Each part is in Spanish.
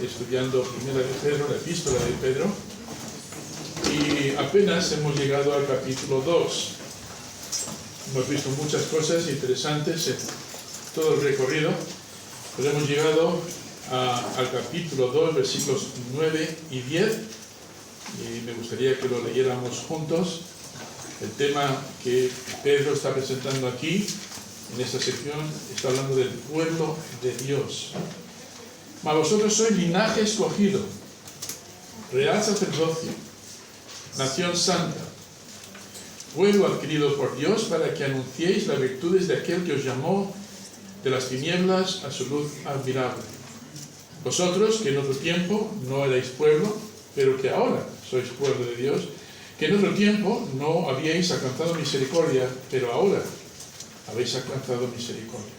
estudiando Primera de Pedro, la epístola de Pedro, y apenas hemos llegado al capítulo 2. Hemos visto muchas cosas interesantes en todo el recorrido, pero hemos llegado al capítulo 2, versículos 9 y 10, y me gustaría que lo leyéramos juntos. El tema que Pedro está presentando aquí, en esta sección, está hablando del pueblo de Dios. Mas vosotros sois linaje escogido, real sacerdocio, nación santa, pueblo adquirido por Dios, para que anunciéis las virtudes de aquel que os llamó de las tinieblas a su luz admirable. Vosotros, que en otro tiempo no erais pueblo, pero que ahora sois pueblo de Dios, que en otro tiempo no habíais alcanzado misericordia, pero ahora habéis alcanzado misericordia.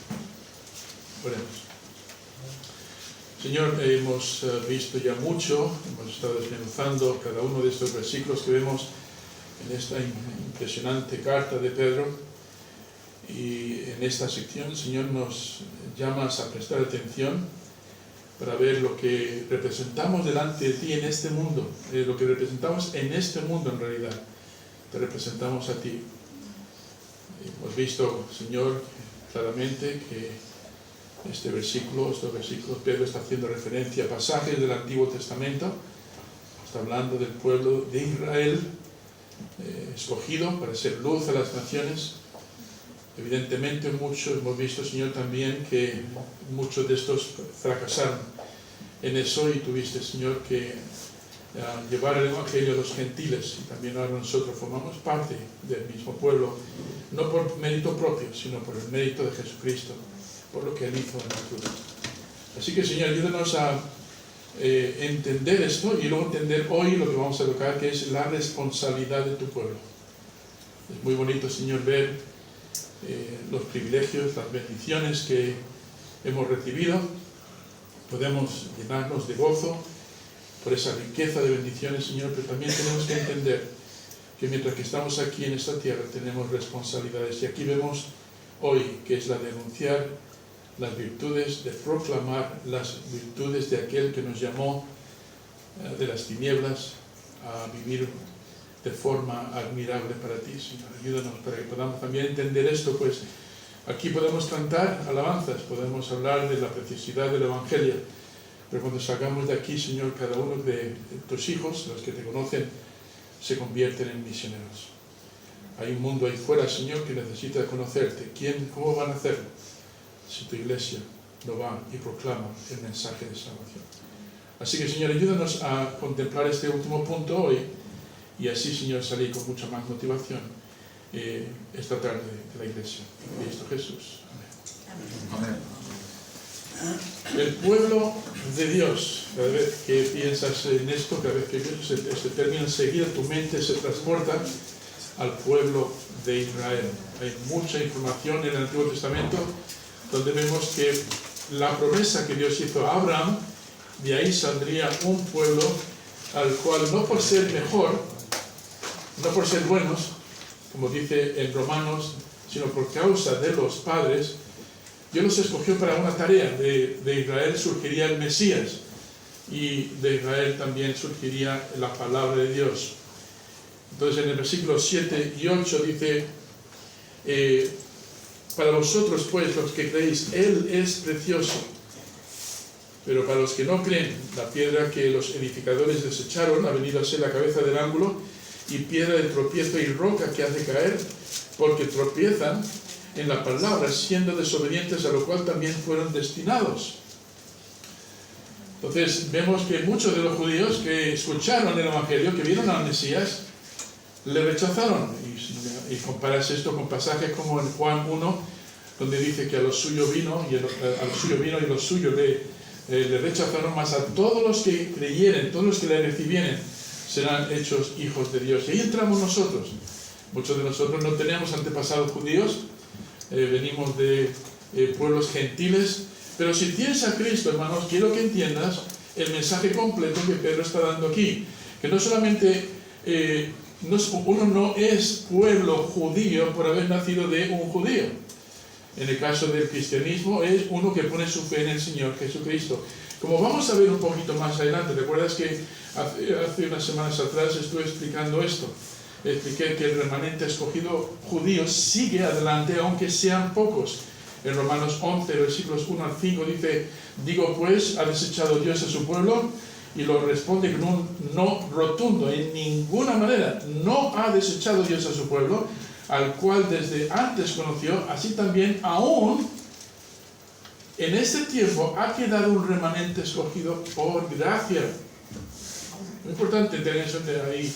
Oremos. Señor, hemos visto ya mucho, hemos estado desmenuzando cada uno de estos versículos que vemos en esta impresionante carta de Pedro, y en esta sección, Señor, nos llamas a prestar atención para ver lo que representamos delante de ti en este mundo, lo que representamos en este mundo en realidad, te representamos a ti. Hemos visto, Señor, claramente que estos versículos, Pedro está haciendo referencia a pasajes del Antiguo Testamento, está hablando del pueblo de Israel, escogido para ser luz a las naciones. Evidentemente hemos visto, Señor, también que muchos de estos fracasaron en eso, y tuviste, Señor, que llevar el Evangelio a los gentiles, y también ahora nosotros formamos parte del mismo pueblo, no por mérito propio, sino por el mérito de Jesucristo, por lo que Él hizo en la cruz. Así que, Señor, ayúdanos a entender esto, y luego entender hoy lo que vamos a tocar, que es la responsabilidad de tu pueblo. Es muy bonito, Señor, ver los privilegios, las bendiciones que hemos recibido. Podemos llenarnos de gozo por esa riqueza de bendiciones, Señor, pero también tenemos que entender que mientras que estamos aquí en esta tierra tenemos responsabilidades, y aquí vemos hoy que es la de anunciar las virtudes, de proclamar las virtudes de aquel que nos llamó de las tinieblas a vivir de forma admirable para ti, Señor. Ayúdanos para que podamos también entender esto, pues aquí podemos cantar alabanzas, podemos hablar de la preciosidad del Evangelio, pero cuando salgamos de aquí, Señor, cada uno de tus hijos, los que te conocen, se convierten en misioneros. Hay un mundo ahí fuera, Señor, que necesita conocerte. ¿Cómo van a hacerlo si tu iglesia no va y proclama el mensaje de salvación? Así que, Señor, ayúdanos a contemplar este último punto hoy, y así, Señor, salir con mucha más motivación esta tarde de la iglesia. En Cristo Jesús. Amén. Amén. El pueblo de Dios. Cada vez que piensas en esto, cada vez que piensas este término, enseguida tu mente se transporta al pueblo de Israel. Hay mucha información en el Antiguo Testamento donde vemos que la promesa que Dios hizo a Abraham, de ahí saldría un pueblo al cual, no por ser mejor, no por ser buenos, como dice en Romanos, sino por causa de los padres, Dios los escogió para una tarea. De Israel surgiría el Mesías, y de Israel también surgiría la palabra de Dios. Entonces, en el versículo 7 y 8 dice: para vosotros, pues, los que creéis, Él es precioso. Pero para los que no creen, la piedra que los edificadores desecharon ha venido a ser la cabeza del ángulo, y piedra de tropiezo y roca que hace caer, porque tropiezan en la palabra, siendo desobedientes, a lo cual también fueron destinados. Entonces vemos que muchos de los judíos que escucharon el Evangelio, que vieron al Mesías, le rechazaron. Y comparas esto con pasajes como en Juan 1, donde dice que a los suyos vino y los suyos le rechazaron, mas a todos los que creyeren, todos los que le recibieren, serán hechos hijos de Dios. Y ahí entramos nosotros. Muchos de nosotros no tenemos antepasados judíos, venimos de pueblos gentiles, pero si tienes a Cristo, hermanos, quiero que entiendas el mensaje completo que Pedro está dando aquí, que no solamente uno no es pueblo judío por haber nacido de un judío, En el caso del cristianismo es uno que pone su fe en el Señor Jesucristo. Como vamos a ver un poquito más adelante, ¿recuerdas que hace unas semanas atrás estuve explicando esto? Expliqué que el remanente escogido judío sigue adelante aunque sean pocos. En Romanos 11, versículos 1 al 5 dice, digo pues, ¿ha desechado Dios a su pueblo? Y lo responde con un no rotundo, en ninguna manera. No ha desechado Dios a su pueblo, al cual desde antes conoció, así también aún en este tiempo ha quedado un remanente escogido por gracia. Muy importante tener eso de ahí,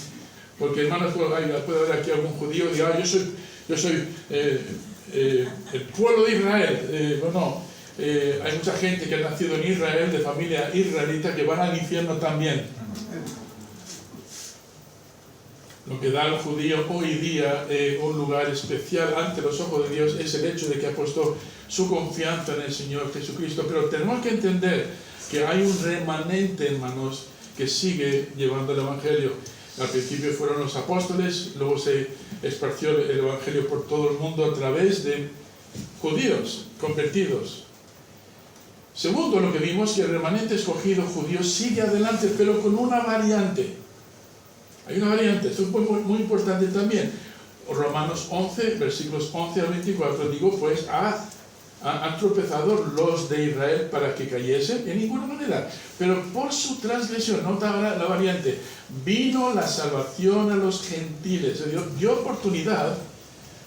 porque hermanos, puede haber aquí algún judío y diga, yo soy el pueblo de Israel. Hay mucha gente que ha nacido en Israel, de familia israelita, que van al infierno también. Lo que da al judío hoy día un lugar especial ante los ojos de Dios es el hecho de que ha puesto su confianza en el Señor Jesucristo. Pero tenemos que entender que hay un remanente, hermanos, que sigue llevando el Evangelio. Al principio fueron los apóstoles, luego se esparció el Evangelio por todo el mundo a través de judíos convertidos. Segundo, lo que vimos, que el remanente escogido judío sigue adelante, pero con una variante. Hay una variante, esto es muy importante también. Romanos 11, versículos 11 al 24, digo, pues han tropezado los de Israel para que cayesen, en ninguna manera, pero por su transgresión, nota ahora la variante, vino la salvación a los gentiles, se dio oportunidad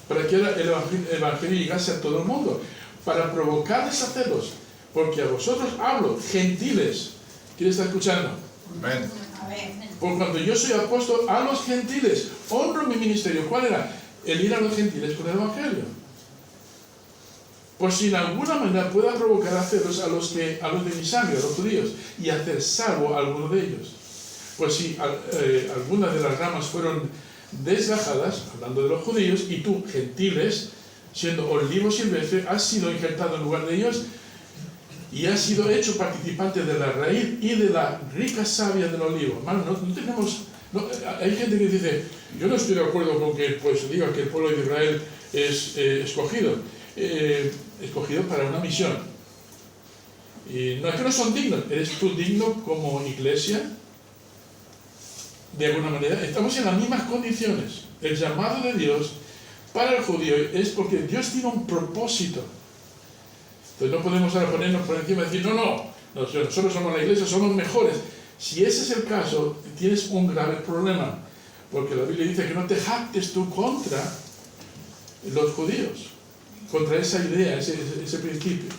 para que el Evangelio llegase a todo el mundo, para provocarles a celos, porque a vosotros hablo, gentiles. ¿Quién está escuchando? Amén. Por cuando yo soy apóstol a los gentiles, honro mi ministerio. ¿Cuál era? El ir a los gentiles con el Evangelio. Por si en alguna manera pueda provocar a celos a los de mi sangre, a los judíos, y hacer salvo a alguno de ellos. Pues si algunas de las ramas fueron desgajadas, hablando de los judíos, y tú, gentiles, siendo olivo silvestre, has sido injertado en lugar de ellos, y has sido hecho participante de la raíz y de la rica savia del olivo. Hermano, hay gente que dice, yo no estoy de acuerdo con que pues diga que el pueblo de Israel es escogido para una misión. Y no es que no son dignos, eres tú digno como iglesia, de alguna manera. Estamos en las mismas condiciones. El llamado de Dios para el judío es porque Dios tiene un propósito. Entonces no podemos ahora ponernos por encima y decir, nosotros somos la iglesia, somos mejores. Si ese es el caso, tienes un grave problema, porque la Biblia dice que no te jactes tú contra los judíos, contra esa idea, ese principio.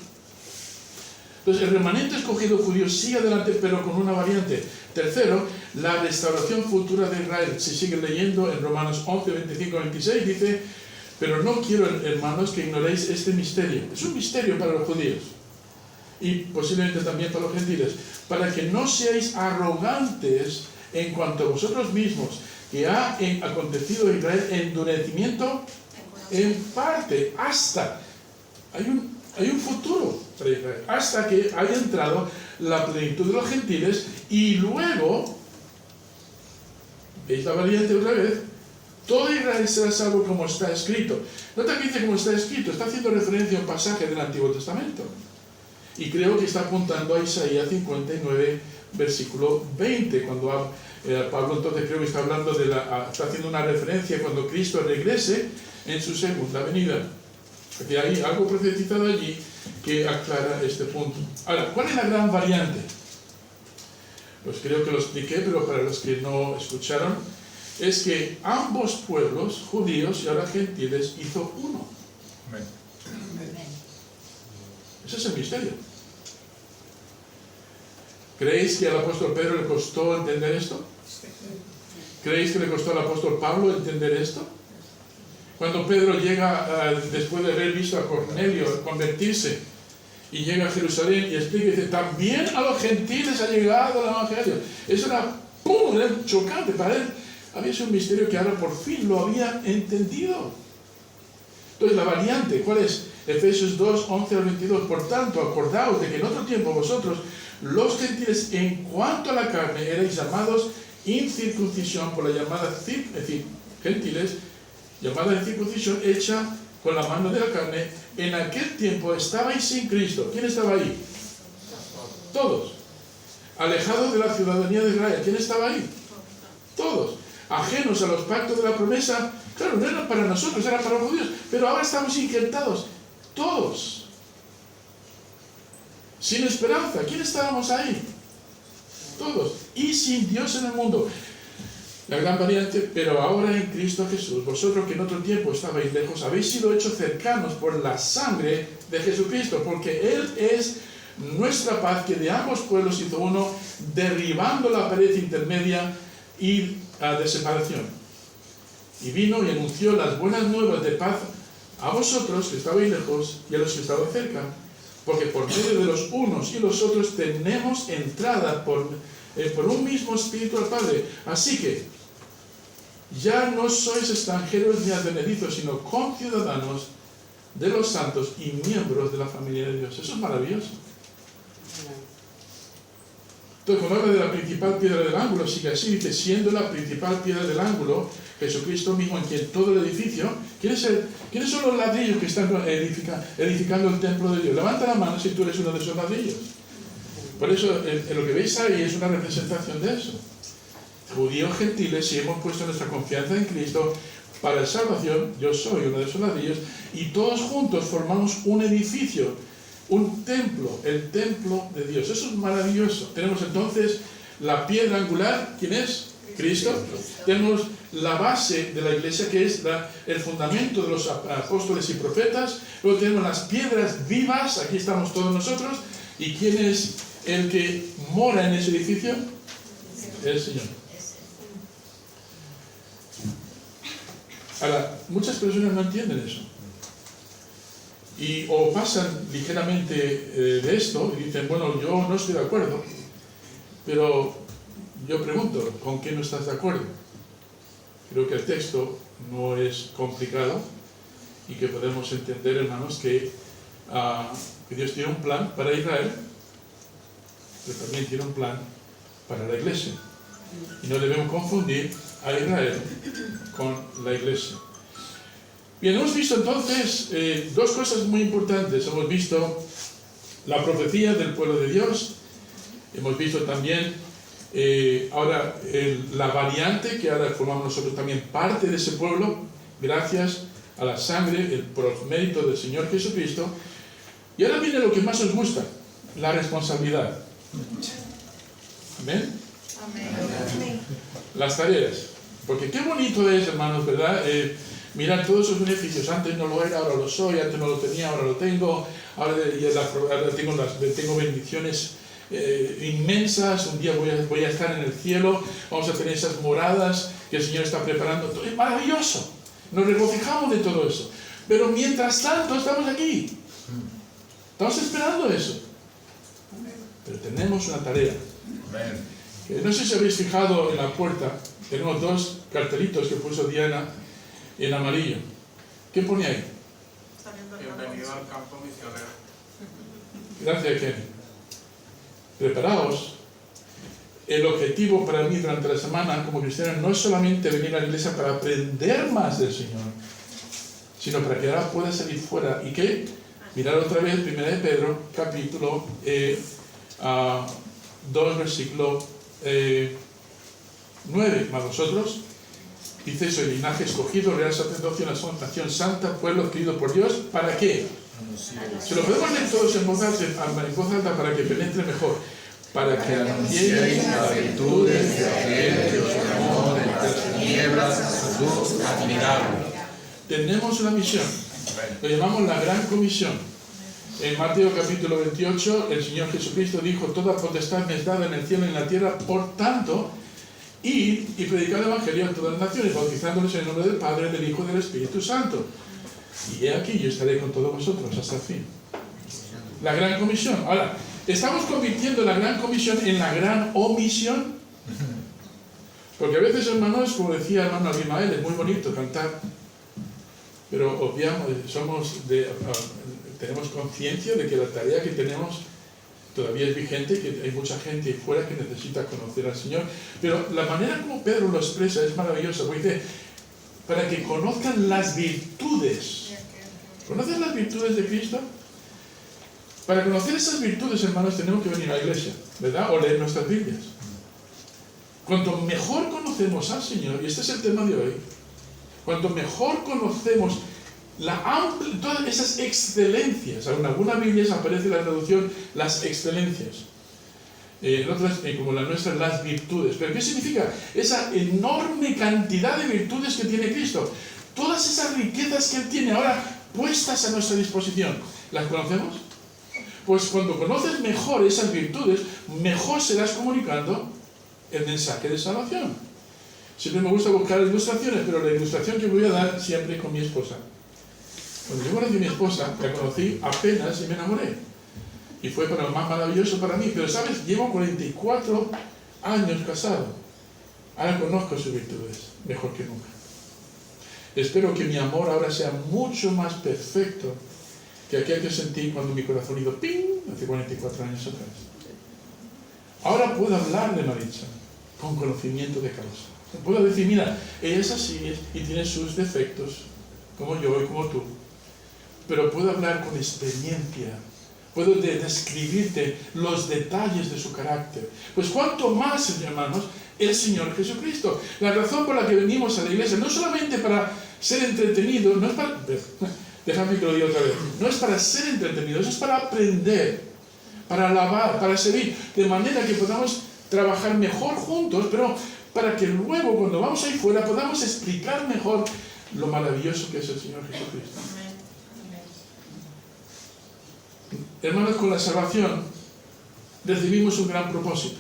Entonces el remanente escogido judío sigue adelante, pero con una variante. Tercero, la restauración futura de Israel. Si siguen leyendo en Romanos 11, 25, 26, dice, pero no quiero, hermanos, que ignoréis este misterio. Es un misterio para los judíos y posiblemente también para los gentiles, para que no seáis arrogantes en cuanto a vosotros mismos, que ha acontecido en Israel endurecimiento en parte, hasta hay un futuro para Israel, hasta que haya entrado la plenitud de los gentiles, y luego, ¿veis la variante otra vez? Todo Israel será salvo como está escrito. Nota que dice como está escrito, está haciendo referencia a un pasaje del Antiguo Testamento. Y creo que está apuntando a Isaías 59, versículo 20, cuando Pablo entonces creo que está hablando está haciendo una referencia cuando Cristo regrese en su segunda venida. Aquí hay algo profetizado allí que aclara este punto. Ahora, ¿cuál es la gran variante? Pues creo que lo expliqué, pero para los que no escucharon, es que ambos pueblos, judíos y ahora gentiles, hizo uno. Amén. Ese es el misterio. ¿Creéis que al apóstol Pedro le costó entender esto? ¿Creéis que le costó al apóstol Pablo entender esto? Cuando Pedro llega, después de haber visto a Cornelio convertirse, y llega a Jerusalén y explica y dice, también a los gentiles ha llegado el Evangelio. Eso era, ¡pum!, era chocante para él. Había sido un misterio que ahora por fin lo había entendido. Entonces la variante, ¿cuál es? Efesios 2, 11 al 22. Por tanto, acordaos de que en otro tiempo vosotros, los gentiles, en cuanto a la carne, erais llamados incircuncisión por la llamada gentiles, llamada incircuncisión hecha con la mano de la carne, en aquel tiempo estabais sin Cristo. ¿Quién estaba ahí? Todos. Alejados de la ciudadanía de Israel. ¿Quién estaba ahí? Todos. Ajenos a los pactos de la promesa. Claro, no eran para nosotros, eran para los judíos. Pero ahora estamos injertados. Todos. Sin esperanza. ¿Quién estábamos ahí? Todos. Y sin Dios en el mundo. La gran variante, pero ahora en Cristo Jesús, vosotros que en otro tiempo estabais lejos, habéis sido hechos cercanos por la sangre de Jesucristo, porque Él es nuestra paz, que de ambos pueblos hizo uno, derribando la pared intermedia y de separación. Y vino y anunció las buenas nuevas de paz a vosotros que estabais lejos y a los que estabais cerca, porque por medio de los unos y los otros tenemos entrada por un mismo Espíritu al Padre. Así que ya no sois extranjeros ni advenedizos, sino conciudadanos de los santos y miembros de la familia de Dios. Eso es maravilloso. Entonces, cuando habla de la principal piedra del ángulo, sigue así, dice, siendo la principal piedra del ángulo, Jesucristo mismo, en quien todo el edificio, ¿quiénes son los ladrillos que están edificando el templo de Dios? Levanta la mano si tú eres uno de esos ladrillos. Por eso, lo que veis ahí es una representación de eso. Judíos gentiles, si hemos puesto nuestra confianza en Cristo para la salvación, yo soy uno de esos ladrillos, y todos juntos formamos un edificio, un templo, el templo de Dios. Eso es maravilloso. Tenemos entonces la piedra angular, ¿quién es? Cristo. Tenemos la base de la iglesia, que es el fundamento de los apóstoles y profetas. Luego tenemos las piedras vivas, aquí estamos todos nosotros. ¿Y quién es el que mora en ese edificio? El Señor. Ahora, muchas personas no entienden eso. O pasan ligeramente de esto y dicen, bueno, yo no estoy de acuerdo. Pero yo pregunto, ¿con qué no estás de acuerdo? Creo que el texto no es complicado y que podemos entender, hermanos, que Dios tiene un plan para Israel, pero también tiene un plan para la iglesia. Y no debemos confundir a Israel con la iglesia. Bien, hemos visto entonces dos cosas muy importantes. Hemos visto la profecía del pueblo de Dios. Hemos visto también ahora la variante, que ahora formamos nosotros también parte de ese pueblo, gracias a la sangre, el mérito del Señor Jesucristo. Y ahora viene lo que más os gusta, la responsabilidad. ¿Amén? Amén. Las tareas. Porque qué bonito es, hermanos, ¿verdad? Mirar todos esos beneficios. Antes no lo era, ahora lo soy. Antes no lo tenía, ahora lo tengo. Ahora tengo bendiciones inmensas. Un día voy a estar en el cielo. Vamos a tener esas moradas que el Señor está preparando. Es maravilloso. Nos regocijamos de todo eso. Pero mientras tanto estamos aquí. Estamos esperando eso. Pero tenemos una tarea. No sé si habéis fijado en la puerta. Tenemos dos cartelitos que puso Diana en amarillo. ¿Qué pone ahí? Bienvenido al campo misionero. Gracias, Kenny. Preparaos. El objetivo para mí durante la semana como cristiano no es solamente venir a la iglesia para aprender más del Señor, sino para que ahora pueda salir fuera. ¿Y qué? Mirar otra vez 1 de Pedro, capítulo 2, versículo 9. Más vosotros, dice, soy linaje escogido, real sacerdocio, nación santa, pueblo adquirido por Dios. ¿Para qué? Se lo podemos leer todos en voz alta para que penetre mejor. Para que anunciéis las virtudes de aquel que os llamó de las tinieblas a su luz admirable. Tenemos una misión. Lo llamamos la Gran Comisión. En Mateo capítulo 28, el Señor Jesucristo dijo, toda potestad me es dada en el cielo y en la tierra, por tanto, id y predicad el Evangelio a todas las naciones, bautizándoles en el nombre del Padre, del Hijo y del Espíritu Santo. Y he aquí, yo estaré con todos vosotros hasta el fin. La Gran Comisión. Ahora, ¿estamos convirtiendo la Gran Comisión en la Gran Omisión? Porque a veces, hermanos, como decía el hermano Abimael, es muy bonito cantar, pero obviamos, tenemos conciencia de que la tarea que tenemos todavía es vigente, que hay mucha gente fuera que necesita conocer al Señor. Pero la manera como Pedro lo expresa es maravillosa, porque dice, para que conozcan las virtudes ¿Conoces las virtudes de Cristo? Para conocer esas virtudes, hermanos, tenemos que venir a la iglesia, ¿verdad? O leer nuestras Biblias. Cuanto mejor conocemos al Señor, y este es el tema de hoy, cuanto mejor conocemos todas esas excelencias, en algunas Biblias aparece la traducción las excelencias, en otras, como la nuestra, las virtudes. ¿Pero qué significa? Esa enorme cantidad de virtudes que tiene Cristo, todas esas riquezas que Él tiene ahora puestas a nuestra disposición, ¿las conocemos? Pues cuando conoces mejor esas virtudes, mejor serás comunicando el mensaje de salvación. Siempre me gusta buscar ilustraciones, pero la ilustración que voy a dar siempre es con mi esposa. Cuando yo conocí a mi esposa, la conocí apenas y me enamoré. Y fue para lo más maravilloso para mí. Pero, ¿sabes? Llevo 44 años casado. Ahora conozco sus virtudes mejor que nunca. Espero que mi amor ahora sea mucho más perfecto que aquel que sentí cuando mi corazón hizo ¡ping! Hace 44 años atrás. Ahora puedo hablar de Maritza con conocimiento de causa. Puedo decir, mira, ella es así y tiene sus defectos, como yo y como tú. Pero puedo hablar con experiencia. Puedo describirte los detalles de su carácter. Pues cuánto más, hermanos, el Señor Jesucristo. La razón por la que venimos a la iglesia, no solamente para ser entretenidos, no es para... Déjame que lo diga otra vez. No es para ser entretenidos, es para aprender, para alabar, para servir, de manera que podamos trabajar mejor juntos, pero para que luego, cuando vamos ahí fuera, podamos explicar mejor lo maravilloso que es el Señor Jesucristo. Hermanos, con la salvación recibimos un gran propósito.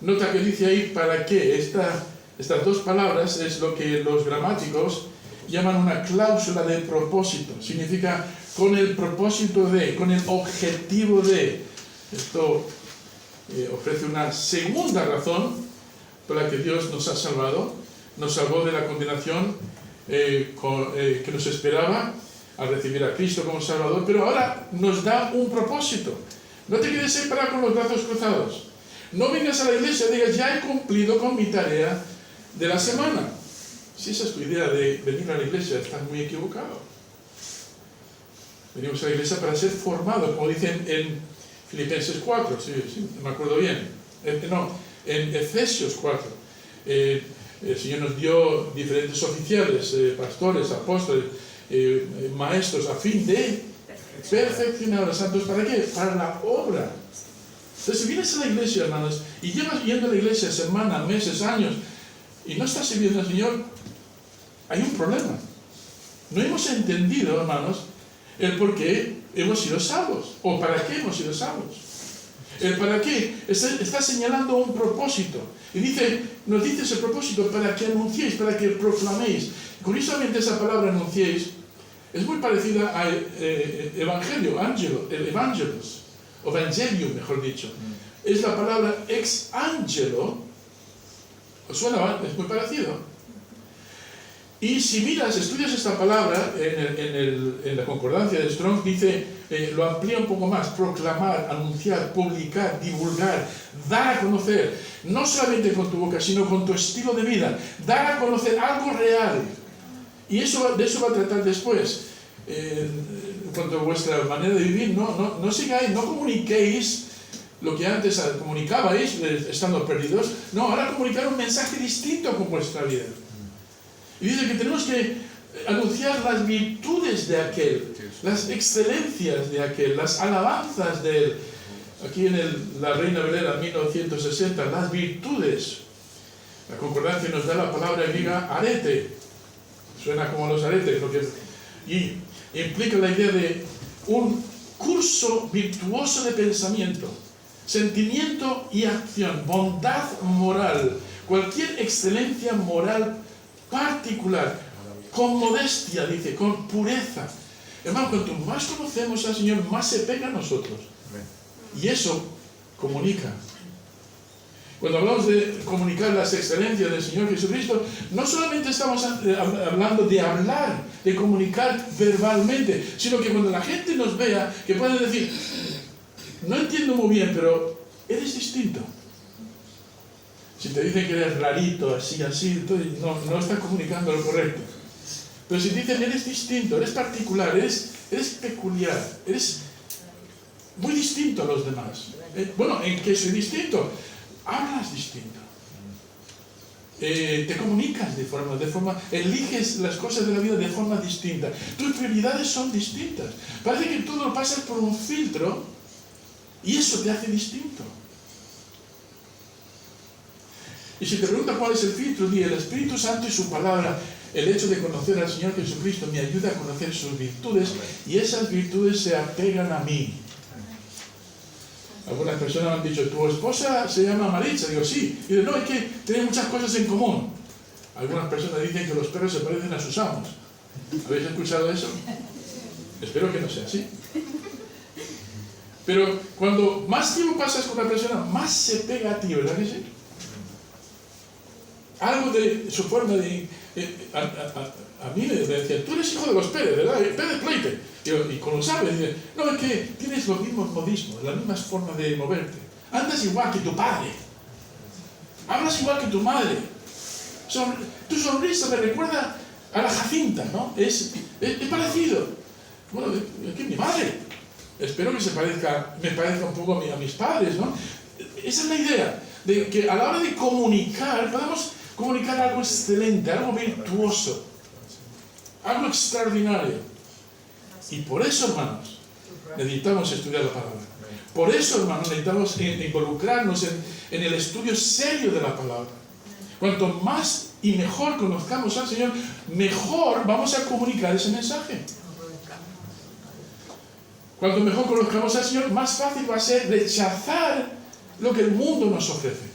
Nota que dice ahí, ¿para qué? Estas dos palabras es lo que los gramáticos llaman una cláusula de propósito. Significa con el propósito de, con el objetivo de. Esto ofrece una segunda razón por la que Dios nos ha salvado. Nos salvó de la condenación que nos esperaba al recibir a Cristo como Salvador, pero ahora nos da un propósito. No te quedes separado con los brazos cruzados. No vengas a la iglesia y digas, ya he cumplido con mi tarea de la semana. Si esa es tu idea de venir a la iglesia, estás muy equivocado. Venimos a la iglesia para ser formados, como dicen en Filipenses 4, si me acuerdo bien. En Efesios 4. El Señor nos dio diferentes oficiales, pastores, apóstoles, maestros, a fin de perfeccionar a los santos. ¿Para qué? Para la obra. Entonces, si vienes a la iglesia, hermanos, y llevas yendo a la iglesia semanas, meses, años, y no estás sirviendo al Señor, hay un problema. No hemos entendido, hermanos, el por qué hemos sido salvos, o para qué hemos sido salvos. El para qué está señalando un propósito. Y nos dice ese propósito para que anunciéis, para que proclaméis. Curiosamente, esa palabra anunciéis es muy parecida al evangelio, el evangelos, o evangelium, mejor dicho. Es la palabra ex angelo. ¿Os suena? Es muy parecido. Y si miras, estudias esta palabra en la concordancia de Strong, dice, lo amplía un poco más: proclamar, anunciar, publicar, divulgar, dar a conocer, no solamente con tu boca, sino con tu estilo de vida, dar a conocer algo real. Y de eso va a tratar después. En cuanto a vuestra manera de vivir, no sigáis, no comuniquéis lo que antes comunicabais estando perdidos. No, ahora comunicar un mensaje distinto con vuestra vida. Y dice que tenemos que anunciar las virtudes de aquel, las excelencias de aquel, las alabanzas de él. Aquí en la Reina Valera 1960, las virtudes. La concordancia nos da la palabra griega arete. Suena como los aretes, y implica la idea de un curso virtuoso de pensamiento, sentimiento y acción, bondad moral, cualquier excelencia moral particular, con modestia, dice, con pureza. Hermano, cuanto más conocemos al Señor, más se pega a nosotros. Y eso comunica. Cuando hablamos de comunicar las excelencias del Señor Jesucristo, no solamente estamos hablando de hablar, de comunicar verbalmente, sino que cuando la gente nos vea, que puedan decir, no entiendo muy bien, pero eres distinto. Si te dicen que eres rarito, así, entonces no estás comunicando lo correcto. Pero si dicen, eres distinto, eres particular, eres peculiar, eres muy distinto a los demás. Bueno, ¿en qué soy distinto? Hablas distinto. Te comunicas de forma, eliges las cosas de la vida de forma distinta. Tus prioridades son distintas. Parece que todo lo pasas por un filtro y eso te hace distinto. Y si te preguntas cuál es el filtro, di el Espíritu Santo y su palabra. El hecho de conocer al Señor Jesucristo me ayuda a conocer sus virtudes y esas virtudes se apegan a mí. Algunas personas me han dicho, ¿tu esposa se llama Maritza? Digo, sí. Y digo, no, es que tienen muchas cosas en común. Algunas personas dicen que los perros se parecen a sus amos. ¿Habéis escuchado eso? Espero que no sea así. Pero cuando más tiempo pasas con una persona, más se pega a ti, ¿verdad que sí? Algo de su forma de... A mí me decían, tú eres hijo de los Pérez, ¿verdad? Pérez Pleite. Y con los árboles, dicen, no, es que tienes los mismos modismos, las mismas formas de moverte. Andas igual que tu padre. Hablas igual que tu madre. Tu sonrisa me recuerda a la Jacinta, ¿no? Es parecido. Bueno, es que mi madre. Espero que me parezca un poco a mis padres, ¿no? Esa es la idea, de que a la hora de comunicar, podemos comunicar algo excelente, algo virtuoso, algo extraordinario. Y por eso, hermanos, necesitamos estudiar la palabra. Por eso, hermanos, necesitamos involucrarnos en el estudio serio de la palabra. Cuanto más y mejor conozcamos al Señor, mejor vamos a comunicar ese mensaje. Cuanto mejor conozcamos al Señor, más fácil va a ser rechazar lo que el mundo nos ofrece.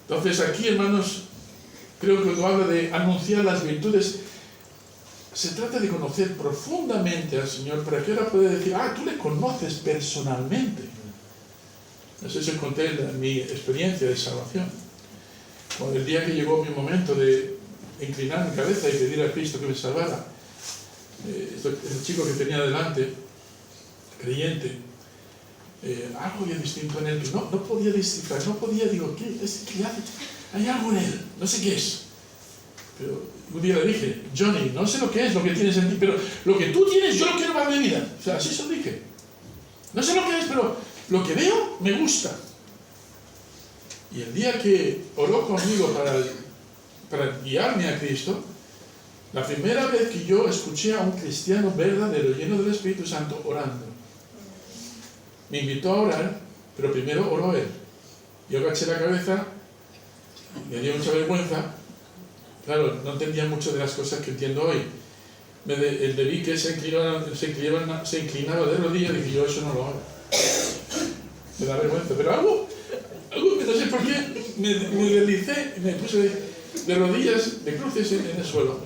Entonces aquí, hermanos, creo que cuando habla de anunciar las virtudes, se trata de conocer profundamente al Señor para que ahora pueda decir, tú le conoces personalmente. No sé si os conté mi experiencia de salvación. Cuando el día que llegó mi momento de inclinar mi cabeza y pedir a Cristo que me salvara, el chico que tenía delante, creyente, algo había distinto en él que no podía descifrar, digo, ¿qué? Hay algo en él, no sé qué es. Pero un día le dije, Johnny, no sé lo que es lo que tienes en ti, pero lo que tú tienes yo lo quiero para mi vida. O sea, así se lo dije. No sé lo que es, pero lo que veo me gusta. Y el día que oró conmigo para guiarme a Cristo, la primera vez que yo escuché a un cristiano verdadero, lleno del Espíritu Santo, orando. Me invitó a orar, pero primero oró él. Yo agaché la cabeza, me dio mucha vergüenza. Claro, no entendía mucho de las cosas que entiendo hoy. Le vi que se inclinaba de rodillas y dije, yo eso no lo hago. Me da vergüenza, pero algo no sé por qué, me deslicé y me puse de rodillas, de cruces en el suelo.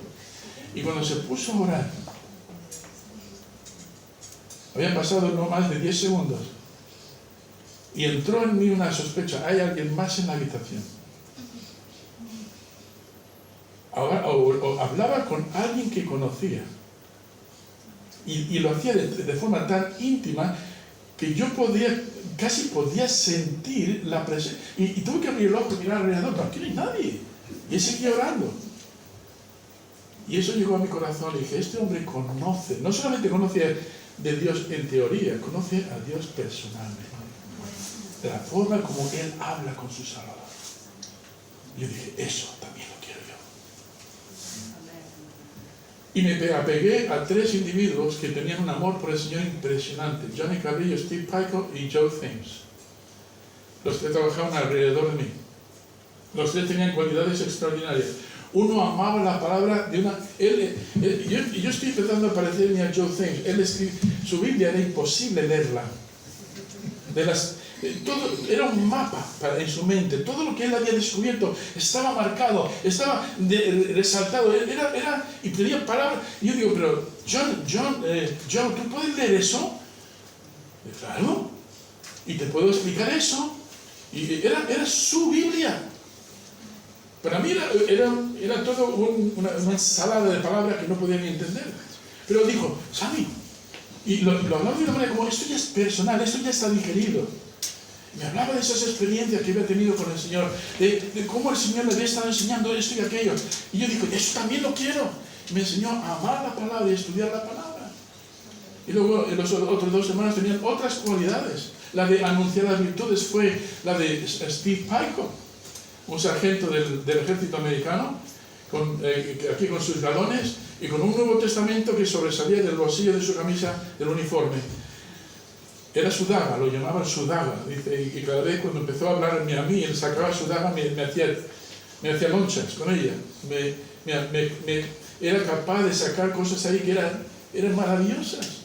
Y cuando se puso a orar, habían pasado no más de 10 segundos y entró en mí una sospecha, hay alguien más en la habitación. O hablaba con alguien que conocía y lo hacía de forma tan íntima que yo casi podía sentir la presencia y tuve que abrir el ojo y mirar alrededor, pero aquí no hay nadie, y él seguía orando. Y eso llegó a mi corazón y dije, este hombre conoce, no solamente conoce de Dios en teoría, conoce a Dios personalmente, de la forma como Él habla con su Salvador. Y yo dije, eso también lo quiero yo. Y me apegué a 3 individuos que tenían un amor por el Señor impresionante, Johnny Cabrillo, Steve Pico y Joe Thames. Los 3 trabajaban alrededor de mí. Los 3 tenían cualidades extraordinarias. Uno amaba la palabra de una... yo estoy empezando a parecerme a Joe Thames. Su Biblia era imposible leerla. Todo era un mapa en su mente. Todo lo que él había descubierto estaba marcado, estaba resaltado. Y tenía palabras. Y yo digo, pero John, ¿tú puedes leer eso? Y claro. Y te puedo explicar eso. Y era su Biblia. Para mí era todo una ensalada de palabras que no podía ni entender. Pero dijo, Sammy, y lo hablaba de una manera como, esto ya es personal, esto ya está digerido. Me hablaba de esas experiencias que había tenido con el Señor, de cómo el Señor le había estado enseñando esto y aquello. Y yo digo, eso también lo quiero. Y me enseñó a amar la palabra y a estudiar la palabra. Y luego en los otros 2 hermanos tenían otras cualidades. La de anunciar las virtudes fue la de Steve Pico, un sargento del ejército americano, aquí con sus galones y con un Nuevo Testamento que sobresalía del bolsillo de su camisa del uniforme. Era su daga, lo llamaban su daga, dice, y cada vez cuando empezó a hablarme a mí, él sacaba su daga, me hacía lonchas con ella. Era capaz de sacar cosas ahí que eran maravillosas.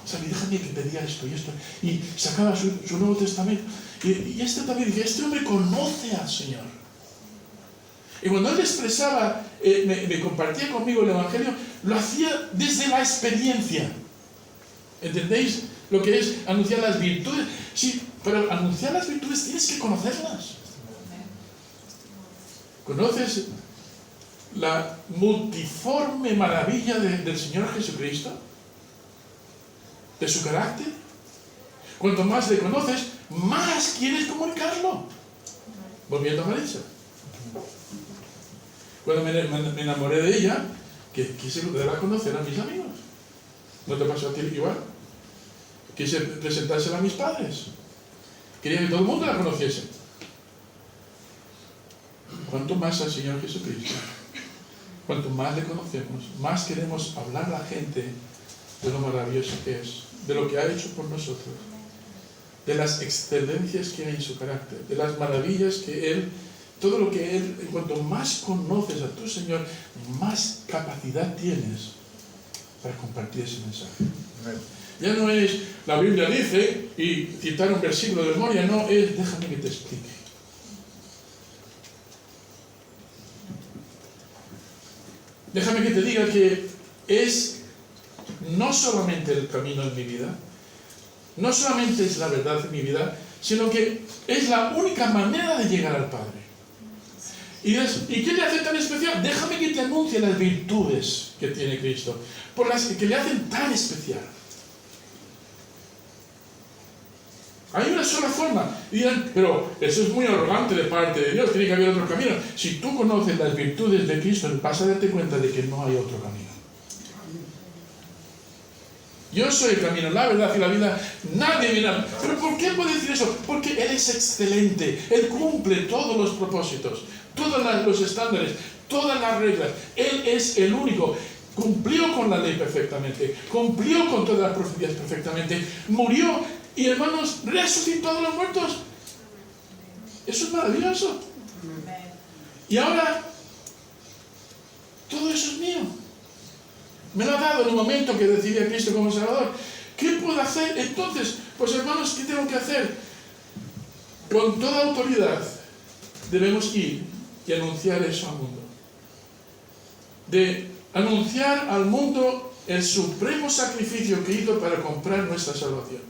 O sea, déjame que pedía esto y esto. Y sacaba su Nuevo Testamento. Y este también dice, este hombre conoce al Señor. Y cuando él expresaba, me compartía conmigo el Evangelio, lo hacía desde la experiencia. ¿Entendéis lo que es anunciar las virtudes? Sí, pero anunciar las virtudes tienes que conocerlas. ¿Conoces la multiforme maravilla del Señor Jesucristo? ¿De su carácter? Cuanto más le conoces, más quieres comunicarlo. Volviendo a Marisa. Cuando me enamoré de ella, que quise dar a conocer a mis amigos. ¿No te pasó a ti igual? Quise presentársela a mis padres. Quería que todo el mundo la conociese. Cuanto más al Señor Jesucristo, cuanto más le conocemos, más queremos hablar a la gente de lo maravilloso que es, de lo que ha hecho por nosotros, de las excelencias que hay en su carácter, de las maravillas que Él, todo lo que Él, cuanto más conoces a tu Señor, más capacidad tienes para compartir ese mensaje. Ya no es, la Biblia dice, y citar un versículo de memoria, no es, déjame que te explique. Déjame que te diga que es no solamente el camino en mi vida, no solamente es la verdad en mi vida, sino que es la única manera de llegar al Padre. ¿Y qué le hace tan especial? Déjame que te anuncie las virtudes que tiene Cristo, por las que le hacen tan especial. Hay una sola forma. Y dirán, pero eso es muy arrogante de parte de Dios, tiene que haber otro camino. Si tú conoces las virtudes de Cristo, vas a darte cuenta de que no hay otro camino. Yo soy el camino, la verdad y la vida. Nadie viene a... ¿Pero por qué puede decir eso? Porque Él es excelente. Él cumple todos los propósitos, todos los estándares, todas las reglas. Él es el único. Cumplió con la ley perfectamente. Cumplió con todas las profecías perfectamente. Murió y, hermanos, resucitó a los muertos. Eso es maravilloso. Y ahora, todo eso es mío. Me lo ha dado en el momento que decidí a Cristo como Salvador. ¿Qué puedo hacer? Entonces, pues hermanos, ¿qué tengo que hacer? Con toda autoridad debemos ir y anunciar eso al mundo. De anunciar al mundo el supremo sacrificio que hizo para comprar nuestra salvación.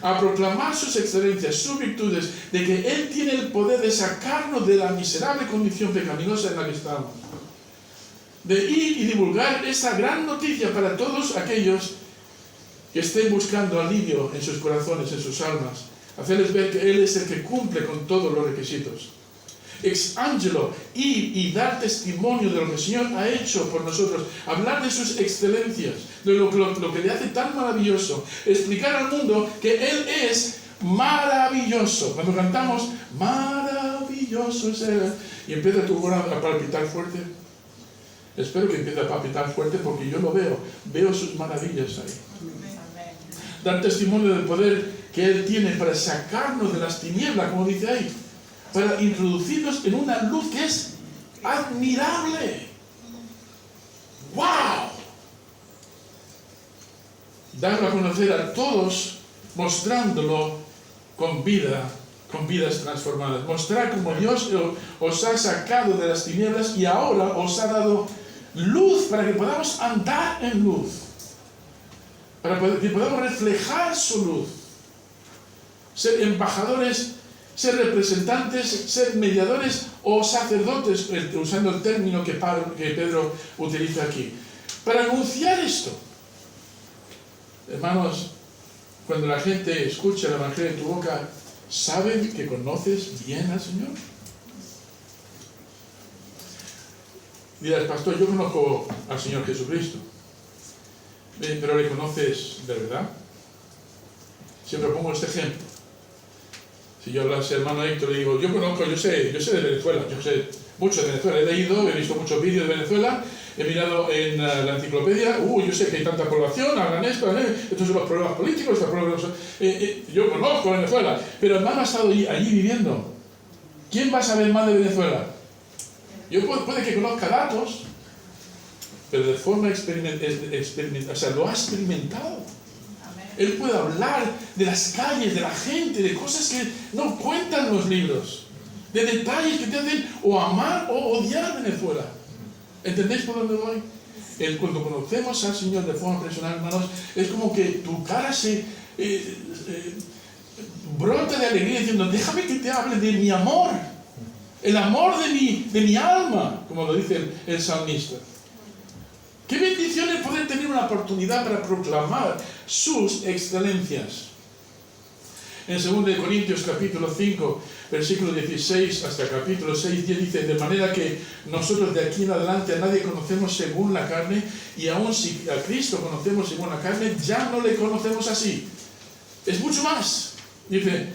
A proclamar sus excelencias, sus virtudes, de que Él tiene el poder de sacarnos de la miserable condición pecaminosa en la que estamos. De ir y divulgar esa gran noticia para todos aquellos que estén buscando alivio en sus corazones, en sus almas. Hacerles ver que Él es el que cumple con todos los requisitos. Ex angelo, ir y dar testimonio de lo que el Señor ha hecho por nosotros. Hablar de sus excelencias, de lo que le hace tan maravilloso. Explicar al mundo que Él es maravilloso. Cuando cantamos, maravilloso es Él, y empieza tu corazón a palpitar fuerte. Espero que empiece a palpitar fuerte porque yo lo veo sus maravillas ahí. Dar testimonio del poder que Él tiene para sacarnos de las tinieblas, como dice ahí, para introducirnos en una luz que es admirable. ¡Wow! Darlo a conocer a todos, mostrándolo con vidas transformadas. Mostrar cómo Dios os ha sacado de las tinieblas y ahora os ha dado luz para que podamos andar en luz, para que podamos reflejar su luz, ser embajadores, ser representantes, ser mediadores o sacerdotes, usando el término que Pedro utiliza aquí, para anunciar esto. Hermanos, cuando la gente escucha el Evangelio en tu boca, ¿saben que conoces bien al Señor? Dirás, pastor, yo conozco al Señor Jesucristo, pero ¿le conoces de verdad? Siempre pongo este ejemplo. Si yo hablase hermano Héctor, le digo, yo sé de Venezuela, yo sé mucho de Venezuela, he leído, he visto muchos vídeos de Venezuela, he mirado en la enciclopedia, yo sé que hay tanta población, hablan esto, estos son los problemas políticos, estos problemas, yo conozco Venezuela, pero hermano ha estado allí viviendo. ¿Quién va a saber más de Venezuela? Yo puede que conozca datos, pero de forma experimental, o sea, lo ha experimentado. Él puede hablar de las calles, de la gente, de cosas que no cuentan los libros, de detalles que te hacen o amar o odiar Venezuela. ¿Entendéis por dónde voy? Cuando conocemos al Señor de forma personal, hermanos, es como que tu cara se brota de alegría diciendo, déjame que te hable de mi amor, el amor de mi alma, como lo dice el salmista. Qué bendición es poder tener una oportunidad para proclamar sus excelencias. En 2 Corintios capítulo 5, versículo 16 hasta capítulo 6, 10 dice, de manera que nosotros de aquí en adelante a nadie conocemos según la carne, y aun si a Cristo conocemos según la carne, ya no le conocemos así. Es mucho más. Dice,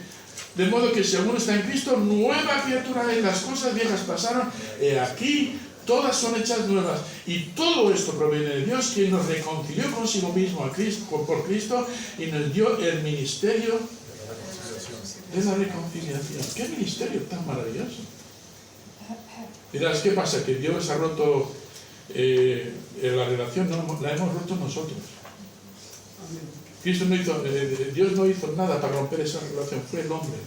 de modo que si alguno está en Cristo, nueva criatura es, las cosas viejas pasaron, y aquí todas son hechas nuevas. Y todo esto proviene de Dios, quien nos reconcilió consigo mismo por Cristo y nos dio el ministerio de la reconciliación. ¡Qué ministerio tan maravilloso! Dirás, ¿qué pasa? Que Dios ha roto la relación, no, la hemos roto nosotros. Dios no hizo nada para romper esa relación, fue el hombre,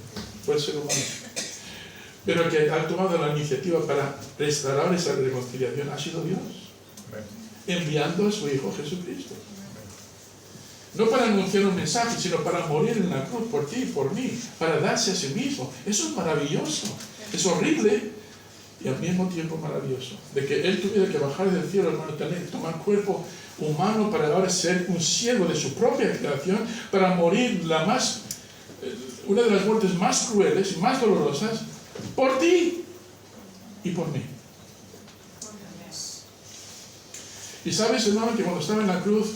fue el ser humano. Pero el que ha tomado la iniciativa para restaurar esa reconciliación ha sido Dios, enviando a su Hijo Jesucristo. No para anunciar un mensaje, sino para morir en la cruz por ti y por mí, para darse a sí mismo. Eso es maravilloso, es horrible y al mismo tiempo maravilloso. De que Él tuviera que bajar del cielo, hermano, tener que tomar cuerpo humano para ahora ser un siervo de su propia creación, para morir una de las muertes más crueles y más dolorosas, por ti y por mí. Y sabes, hermano, que cuando estaba en la cruz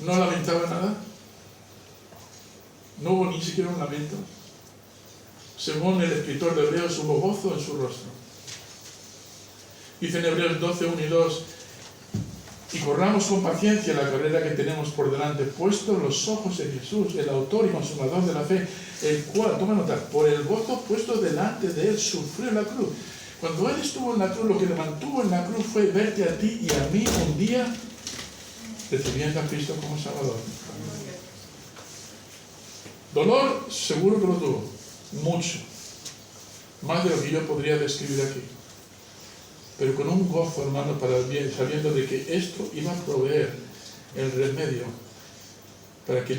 no lamentaba nada, no hubo ni siquiera un lamento. Según el escritor de Hebreos, hubo gozo en su rostro. Dice en Hebreos 12, 1 y 2, y corramos con paciencia la carrera que tenemos por delante, puestos los ojos en Jesús, el autor y consumador de la fe, el cual, toma nota, por el gozo puesto delante de él, sufrió la cruz. Cuando él estuvo en la cruz, lo que le mantuvo en la cruz fue verte a ti y a mí un día recibiendo a Cristo como Salvador. Dolor, seguro que lo tuvo, mucho, más de lo que yo podría describir aquí. Pero con un gozo, hermano, para el bien, sabiendo de que esto iba a proveer el remedio para que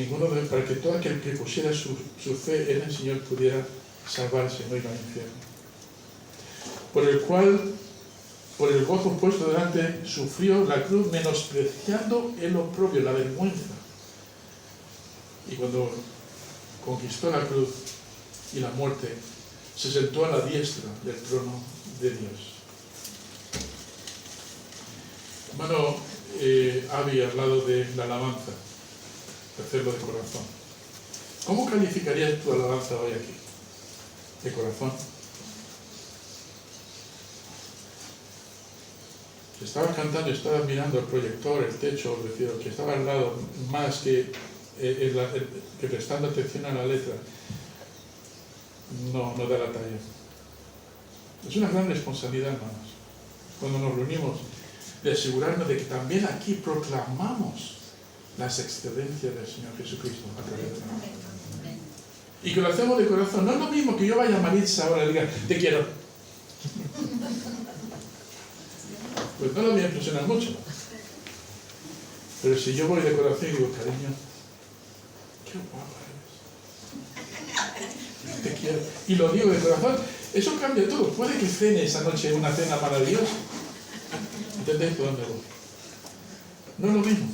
todo aquel que pusiera su fe en el Señor pudiera salvarse, no ir al infierno. Por el cual, por el gozo puesto delante, sufrió la cruz, menospreciando el oprobio, la vergüenza. Y cuando conquistó la cruz y la muerte, se sentó a la diestra del trono de Dios. Hermano Avi ha hablado de la alabanza, de hacerlo de corazón. ¿Cómo calificarías tu alabanza hoy aquí? ¿De corazón? Estabas cantando, estabas mirando el proyector, el techo, es decir, que estaba al lado, más que prestando atención a la letra, no da la talla. Es una gran responsabilidad, hermanos, cuando nos reunimos, de asegurarnos de que también aquí proclamamos las excelencias del Señor Jesucristo a través de nosotros. Y que lo hacemos de corazón. No es lo mismo que yo vaya a Maritza ahora y diga, te quiero. Pues no lo voy a impresionar mucho. Pero si yo voy de corazón y digo, cariño, qué guapa eres, te quiero, y lo digo de corazón, eso cambia todo. Puede que cene esa noche una cena maravillosa. ¿Entendéis por dónde voy? No es lo mismo.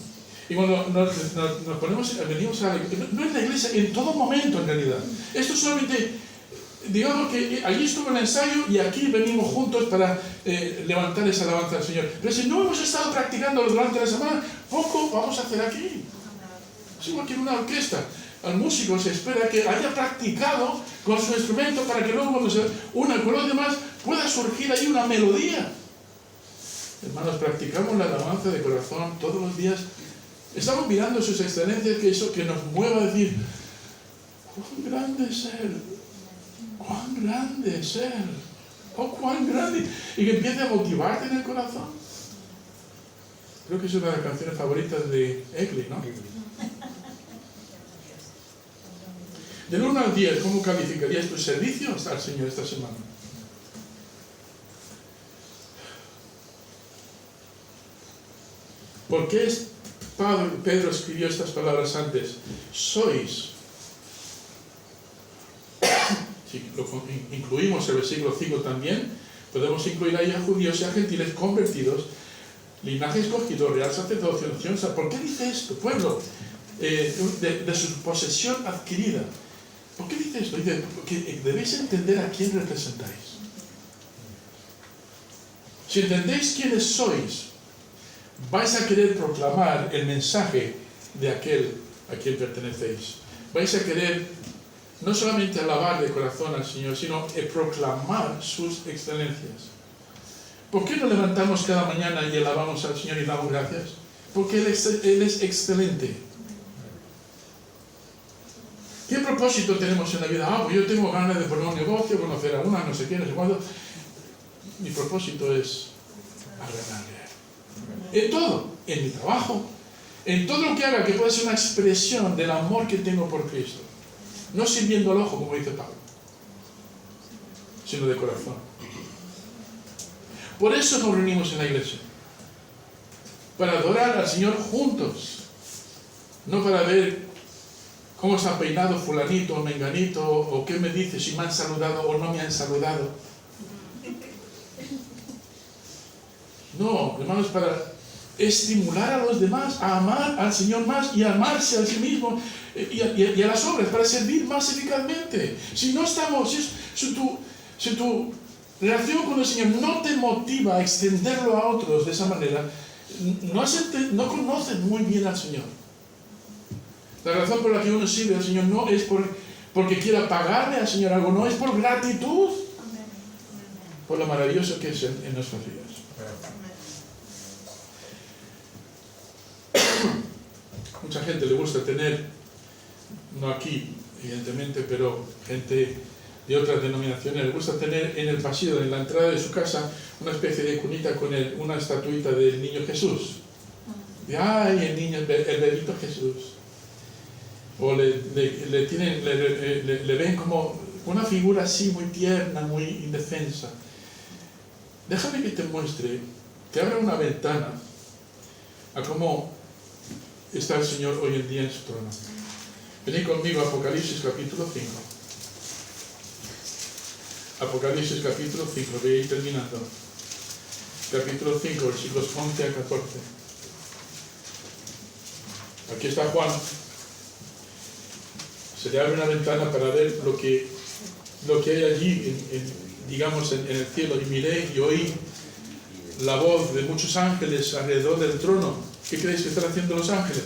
Y cuando nos ponemos, venimos a la iglesia, no es la iglesia en todo momento en realidad. Esto solamente, digamos que allí estuvo el ensayo y aquí venimos juntos para levantar esa alabanza al Señor. Pero si no hemos estado practicándolo durante la semana, poco vamos a hacer aquí. Es igual que en una orquesta. Al músico se espera que haya practicado con su instrumento para que luego cuando se una con los demás pueda surgir ahí una melodía. Hermanos, practicamos la alabanza de corazón todos los días. Estamos mirando sus excelencias, que eso que nos mueva a decir, cuán grande es Él, cuán grande es Él, oh, cuán grande, y que empiece a motivarte en el corazón. Creo que es una de las canciones favoritas de Egli, ¿no? Del 1 al 10, ¿cómo calificarías tu servicio al Señor esta semana? ¿Por qué Pedro escribió estas palabras antes? Sois. Si lo incluimos el versículo 5 también, podemos incluir ahí a judíos y a gentiles convertidos, linaje escogido, real sacerdocio, nación. ¿Por qué dice esto? Pueblo de su posesión adquirida. ¿Por qué dice esto? Dice que debéis entender a quién representáis. Si entendéis quiénes sois, vais a querer proclamar el mensaje de aquel a quien pertenecéis. Vais a querer no solamente alabar de corazón al Señor, sino proclamar sus excelencias. ¿Por qué no levantamos cada mañana y alabamos al Señor y damos gracias? Porque Él es excelente. ¿Qué propósito tenemos en la vida? Pues yo tengo ganas de poner un negocio, conocer a una, no sé qué, no sé cuándo. Mi propósito es agradarle. En todo, en mi trabajo, en todo lo que haga que pueda ser una expresión del amor que tengo por Cristo. No sirviendo al ojo, como dice Pablo, sino de corazón. Por eso nos reunimos en la iglesia. Para adorar al Señor juntos. No para ver cómo se ha peinado fulanito o menganito, o qué me dice, si me han saludado o no me han saludado. No, hermanos, para estimular a los demás a amar al Señor más y a amarse a sí mismo y a las obras, para servir más eficazmente. Si no estamos, si tu relación con el Señor no te motiva a extenderlo a otros de esa manera, no conoces muy bien al Señor. La razón por la que uno sirve al Señor no es porque quiera pagarle al Señor algo, no es por gratitud, por lo maravilloso que es en nuestras vidas. Mucha gente le gusta tener, no aquí evidentemente, pero gente de otras denominaciones, le gusta tener en el pasillo, en la entrada de su casa, una especie de cunita con una estatuita del niño Jesús. De, ay, el niño, el bebito Jesús. O le ven como una figura así muy tierna, muy indefensa. Déjame que te muestre, que abra una ventana a cómo está el Señor hoy en día en su trono. Venid conmigo a Apocalipsis capítulo 5. Apocalipsis capítulo 5, voy a ir terminando. Capítulo 5, versículos 11 a 14. Aquí está Juan. Se le abre una ventana para ver lo que hay allí, digamos, en el cielo. Y miré y oí la voz de muchos ángeles alrededor del trono. ¿Qué creéis que están haciendo los ángeles?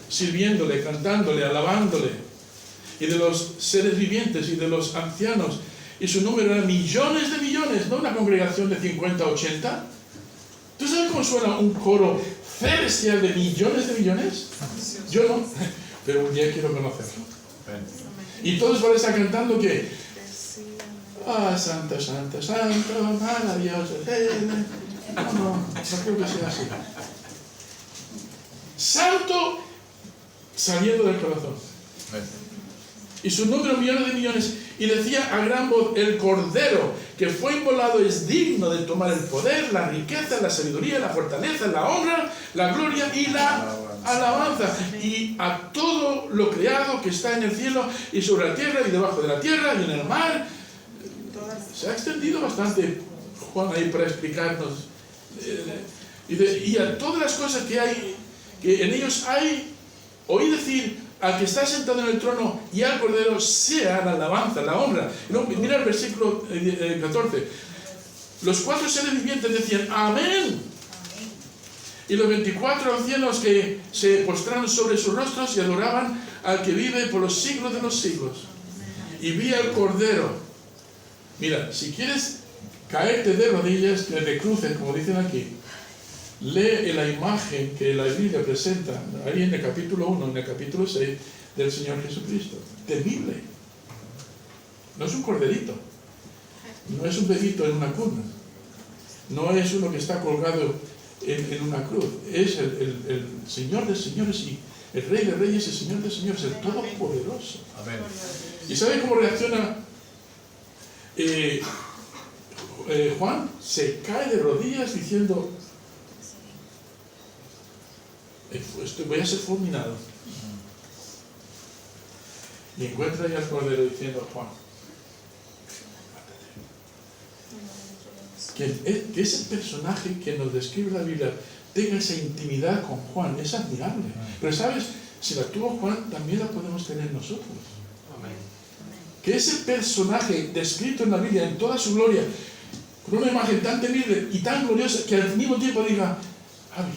Sirviéndole, cantándole, alabándole. Y de los seres vivientes y de los ancianos. Y su número era millones de millones, no una congregación de 50 o 80. ¿Tú sabes cómo suena un coro celestial de millones de millones? Yo no, pero un día quiero conocerlo. Y todos van a estar cantando que santo, santo, santo, maravilloso. No creo que sea así. Santo saliendo del corazón. Y su número millones de millones. Y decía a gran voz, el Cordero que fue inmolado es digno de tomar el poder, la riqueza, la sabiduría, la fortaleza, la honra, la gloria y la alabanza. Y a todo lo creado que está en el cielo y sobre la tierra y debajo de la tierra y en el mar. Se ha extendido bastante Juan ahí para explicarnos. Y a todas las cosas que hay que en ellos oí decir al que está sentado en el trono y al Cordero sea la alabanza, la honra. Mira el versículo 14. Los 4 seres vivientes decían amén. Y los 24 ancianos que se postraron sobre sus rostros y adoraban al que vive por los siglos de los siglos. Y vi al Cordero. Mira, si quieres caerte de rodillas, que te cruces, como dicen aquí, lee la imagen que la Biblia presenta, ahí en el capítulo 1, en el capítulo 6, del Señor Jesucristo. Temible. No es un corderito. No es un bebito en una cuna. No es uno que está colgado en una cruz. Es el Señor de señores y el Rey de reyes, el Señor de señores, el Todopoderoso. Amén. ¿Y sabe cómo reacciona Juan? Se cae de rodillas diciendo: voy a ser fulminado. Y encuentra ahí al Cordero diciendo a Juan: que ese personaje que nos describe la Biblia tenga esa intimidad con Juan, es admirable. Pero sabes, si la tuvo Juan, también la podemos tener nosotros. Amén. Que ese personaje descrito en la Biblia en toda su gloria, con una imagen tan temible y tan gloriosa, que al mismo tiempo diga: Javi,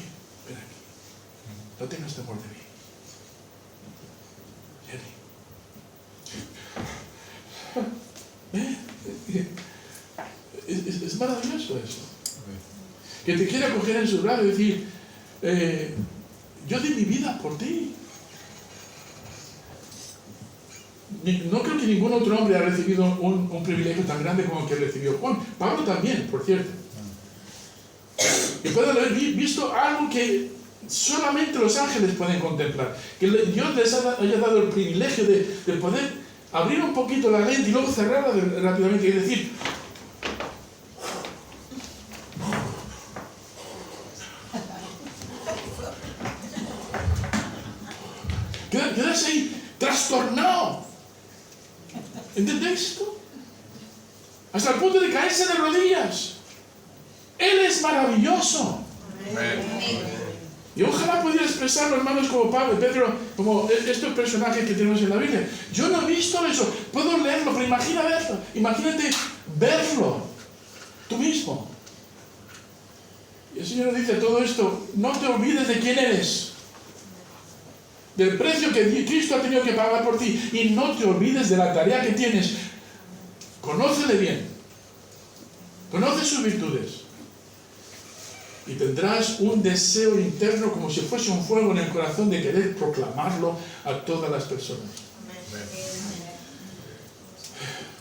ven aquí, no tengas temor de mí. Jenny, es maravilloso eso. Que te quiera coger en su brazo y decir: yo di mi vida por ti. No creo que ningún otro hombre ha recibido un privilegio tan grande como el que recibió Juan. Pablo también, por cierto. Que pueden haber visto algo que solamente los ángeles pueden contemplar. Que Dios les haya dado el privilegio de poder abrir un poquito la lente y luego cerrarla rápidamente y decir: quedarse ahí trastornado. ¿Entendéis esto? Hasta el punto de caerse de rodillas. Él es maravilloso. Amén. Y ojalá pudiera expresarlo, hermanos, como Pablo, Pedro, como estos personajes que tenemos en la Biblia. Yo no he visto eso. Puedo leerlo, pero imagínate verlo tú mismo. Y el Señor dice todo esto: no te olvides de quién eres, del precio que Cristo ha tenido que pagar por ti, y no te olvides de la tarea que tienes. Conócele bien, conoce sus virtudes, y tendrás un deseo interno como si fuese un fuego en el corazón de querer proclamarlo a todas las personas. Amén.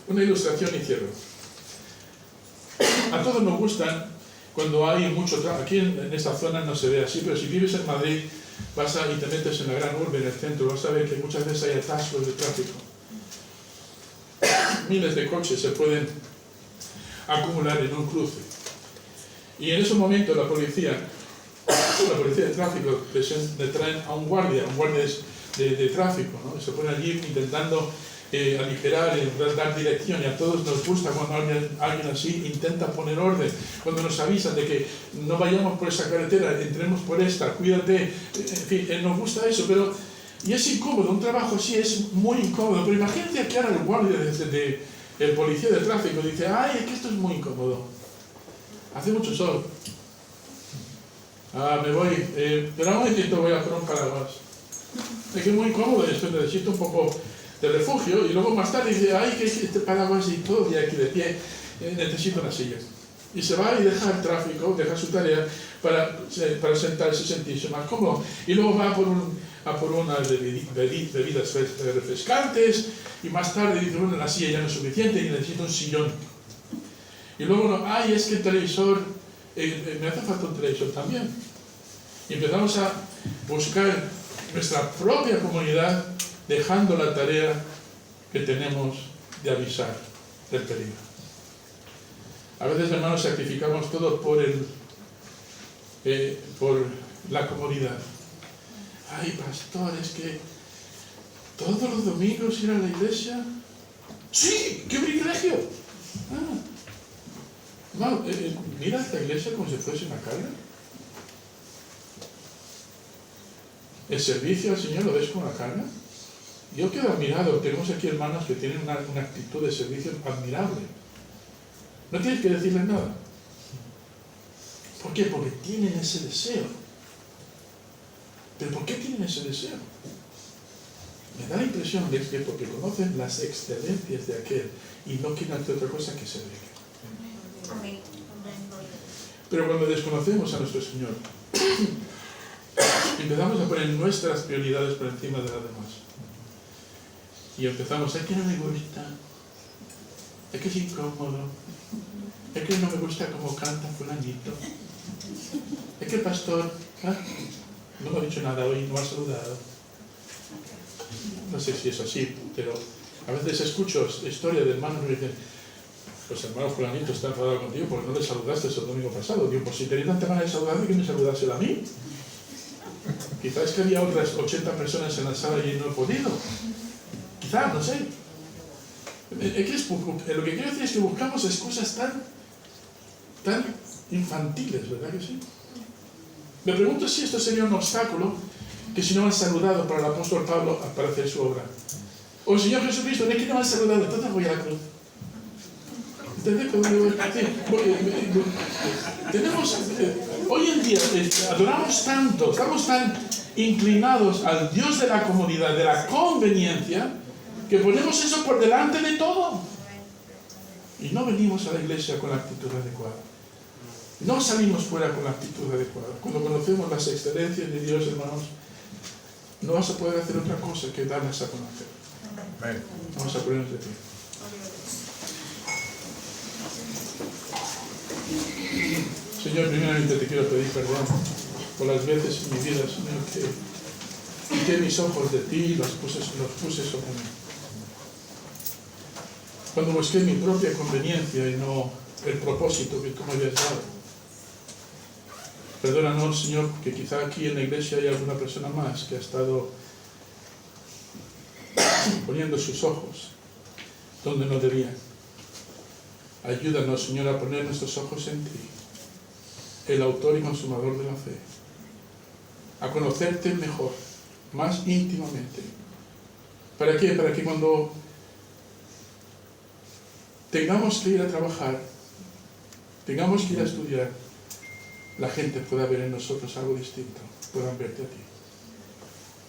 Una ilustración y cierro. A todos nos gustan cuando hay mucho tráfico. Aquí en esta zona no se ve así, pero si vives en Madrid, vas y te metes en la gran urbe, en el centro, vas a ver que muchas veces hay atascos de tráfico. Miles de coches se pueden acumular en un cruce. Y en esos momentos la policía de tráfico le traen a un guardia de tráfico, ¿no? Se pone allí intentando aligerar, dar dirección, y a todos nos gusta cuando alguien así intenta poner orden, cuando nos avisan de que no vayamos por esa carretera, entremos por esta, cuídate, en fin, nos gusta eso, y es incómodo, un trabajo así es muy incómodo. Pero imagínate que ahora el guardia, el policía de tráfico dice: ay, es que esto es muy incómodo, hace mucho sol, me voy, pero un momentito, voy a poner un paraguas, es que es muy incómodo esto, necesito un poco de refugio. Y luego más tarde dice: ay, que este paraguas y todo el día aquí de pie, necesito una silla. Y se va y deja el tráfico, deja su tarea para sentarse, sentirse más cómodo. Y luego va a por unas bebidas refrescantes, y más tarde dice: bueno, la silla ya no es suficiente y necesito un sillón. Y luego, ay, es que el televisor, me hace falta un televisor también. Y empezamos a buscar nuestra propia comunidad, dejando la tarea que tenemos de avisar del peligro. A veces, hermanos, sacrificamos todo por la comodidad. Ay, pastor, es que todos los domingos ir a la iglesia. ¡Sí! ¡Qué privilegio! Mira esta iglesia como si fuese una carga. El servicio al Señor lo ves con la carga. Yo quedo admirado. Tenemos aquí hermanos que tienen una actitud de servicio admirable. No tienes que decirles nada. ¿Por qué? Porque tienen ese deseo. ¿Pero por qué tienen ese deseo? Me da la impresión de que porque conocen las excelencias de aquel y no quieren hacer otra cosa que servir. Pero cuando desconocemos a nuestro Señor, empezamos a poner nuestras prioridades por encima de las demás. Y empezamos, es que no me gusta, es que es incómodo, es que no me gusta cómo canta fulanito, es que el pastor no me ha dicho nada hoy, no ha saludado. No sé si es así, pero a veces escucho historias de hermanos que dicen, los hermanos fulanitos están enfadados contigo porque no les saludaste el domingo pasado. Digo, pues si tenía tanta ganas de saludarme, que me saludase a mí. Quizás es que había otras 80 personas en la sala y no he podido. Quizás, no sé. Lo que quiero decir es que buscamos cosas tan infantiles, ¿verdad que sí? Me pregunto si esto sería un obstáculo que si no me han saludado para el apóstol Pablo para hacer su obra. O el Señor Jesucristo, no es que no me han saludado, entonces voy a la cruz. Tenemos, hoy en día adoramos tanto, estamos tan inclinados al Dios de la comodidad, de la conveniencia, que ponemos eso por delante de todo. Y no venimos a la iglesia con la actitud adecuada. No salimos fuera con la actitud adecuada. Cuando conocemos las excelencias de Dios, hermanos, no vas a poder hacer otra cosa que darlas a conocer. Vamos a ponernos de pie. Señor, primeramente te quiero pedir perdón por las veces en mi vida, Señor, que quité mis ojos de ti y los puse sobre mí. Cuando busqué mi propia conveniencia y no el propósito que tú me habías dado. Perdónanos, Señor, que quizá aquí en la iglesia hay alguna persona más que ha estado poniendo sus ojos donde no debían. Ayúdanos, Señor, a poner nuestros ojos en ti, el autor y consumador de la fe, a conocerte mejor, más íntimamente. ¿Para qué? Para que cuando tengamos que ir a trabajar, tengamos que ir a estudiar, la gente pueda ver en nosotros algo distinto, puedan verte a ti.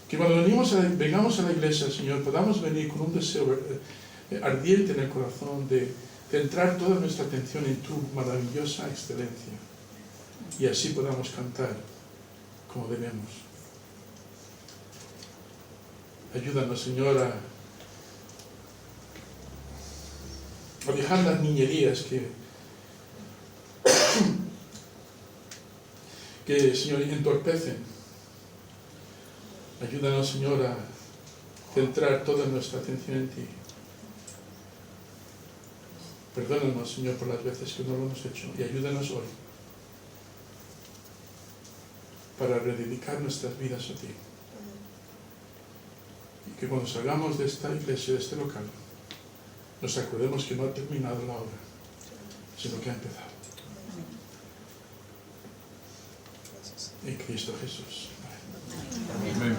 Que cuando vengamos a la iglesia, Señor, podamos venir con un deseo ardiente en el corazón de centrar toda nuestra atención en tu maravillosa excelencia y así podamos cantar como debemos. Ayúdanos, Señor, a dejar las niñerías que, Señor, entorpecen. Ayúdanos, Señor, a centrar toda nuestra atención en ti. Perdónanos, Señor, por las veces que no lo hemos hecho y ayúdanos hoy para rededicar nuestras vidas a ti. Y que cuando salgamos de esta iglesia, de este local, nos acordemos que no ha terminado la obra, sino que ha empezado. En Cristo Jesús. Amén.